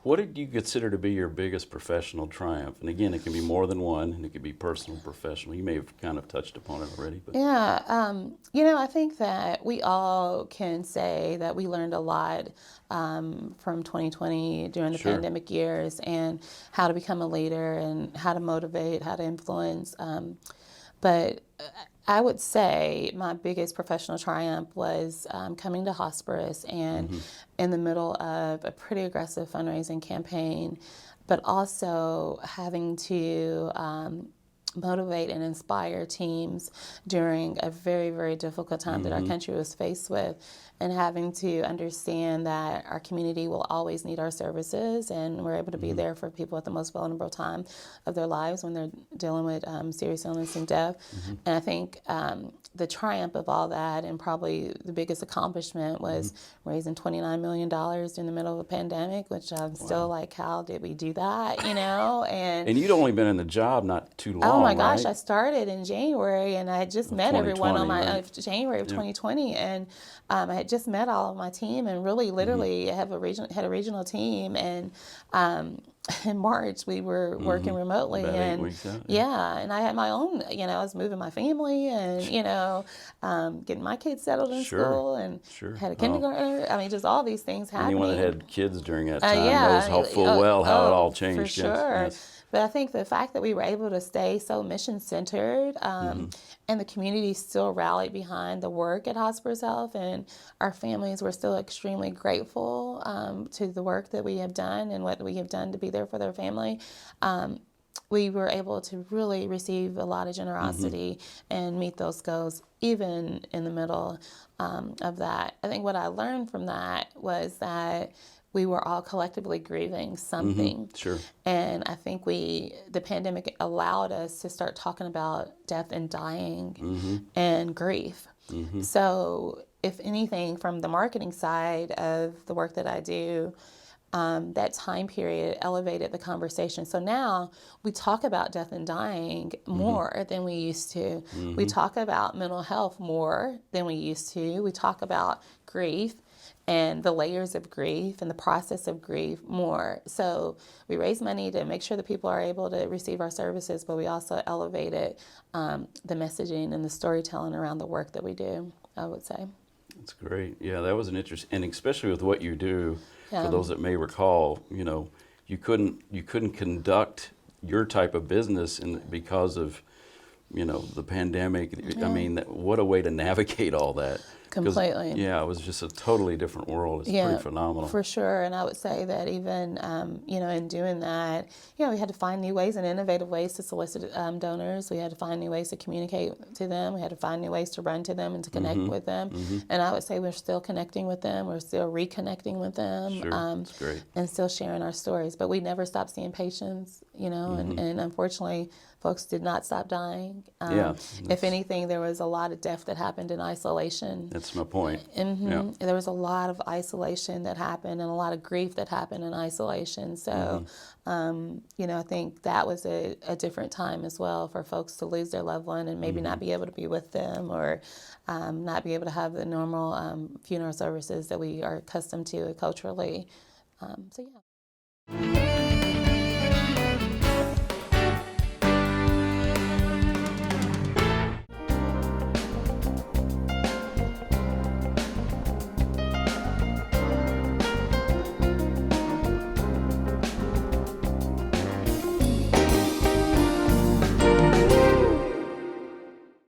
What did you consider to be your biggest professional triumph? And again, it can be more than one, and it could be personal, professional. You may have kind of touched upon it already. But. Yeah, I think that we all can say that we learned a lot from 2020 during the pandemic years, and how to become a leader and how to motivate, how to influence. But I would say my biggest professional triumph was coming to Hosparus and in the middle of a pretty aggressive fundraising campaign, but also having to motivate and inspire teams during a very, very difficult time that our country was faced with, and having to understand that our community will always need our services, and we're able to be there for people at the most vulnerable time of their lives when they're dealing with serious illness and death. And I think the triumph of all that, and probably the biggest accomplishment, was raising $29 million in the middle of a pandemic, which I'm still like, how did we do that, And you'd only been in the job not too long, oh my gosh, right? I started in January, and I had just met everyone on my January of 2020, and I had just met all of my team, and really, literally, had a regional team, and in March we were working remotely, About 8 and weeks out, and I had my own, I was moving my family, and getting my kids settled in school, and had a kindergartner. I mean, just all these things happening. Anyone that had kids during that time knows how full well how it all changed. For sure. Yes. But I think the fact that we were able to stay so mission-centered, and the community still rallied behind the work at Hosparus Health, and our families were still extremely grateful to the work that we have done and what we have done to be there for their family. We were able to really receive a lot of generosity and meet those goals, even in the middle of that. I think what I learned from that was that we were all collectively grieving something. And I think the pandemic allowed us to start talking about death and dying and grief. So if anything, from the marketing side of the work that I do, that time period elevated the conversation. So now we talk about death and dying more than we used to. We talk about mental health more than we used to. We talk about grief and the layers of grief and the process of grief more. So we raise money to make sure that people are able to receive our services, but we also elevated the messaging and the storytelling around the work that we do, I would say. That's great. Yeah, that was an interesting, and especially with what you do, for those that may recall, you couldn't conduct your type of business because of, the pandemic. I mean, what a way to navigate all that. Completely. Yeah, it was just a totally different world. It's pretty phenomenal. For sure. And I would say that even, in doing that, we had to find new ways and innovative ways to solicit donors. We had to find new ways to communicate to them. We had to find new ways to run to them and to connect with them. And I would say we're still connecting with them. We're still reconnecting with them. That's great. And still sharing our stories. But we never stopped seeing patients, and unfortunately, folks did not stop dying. If anything, there was a lot of death that happened in isolation. That's my point. There was a lot of isolation that happened, and a lot of grief that happened in isolation. So, I think that was a different time as well for folks to lose their loved one and maybe not be able to be with them, or not be able to have the normal funeral services that we are accustomed to culturally. So, yeah.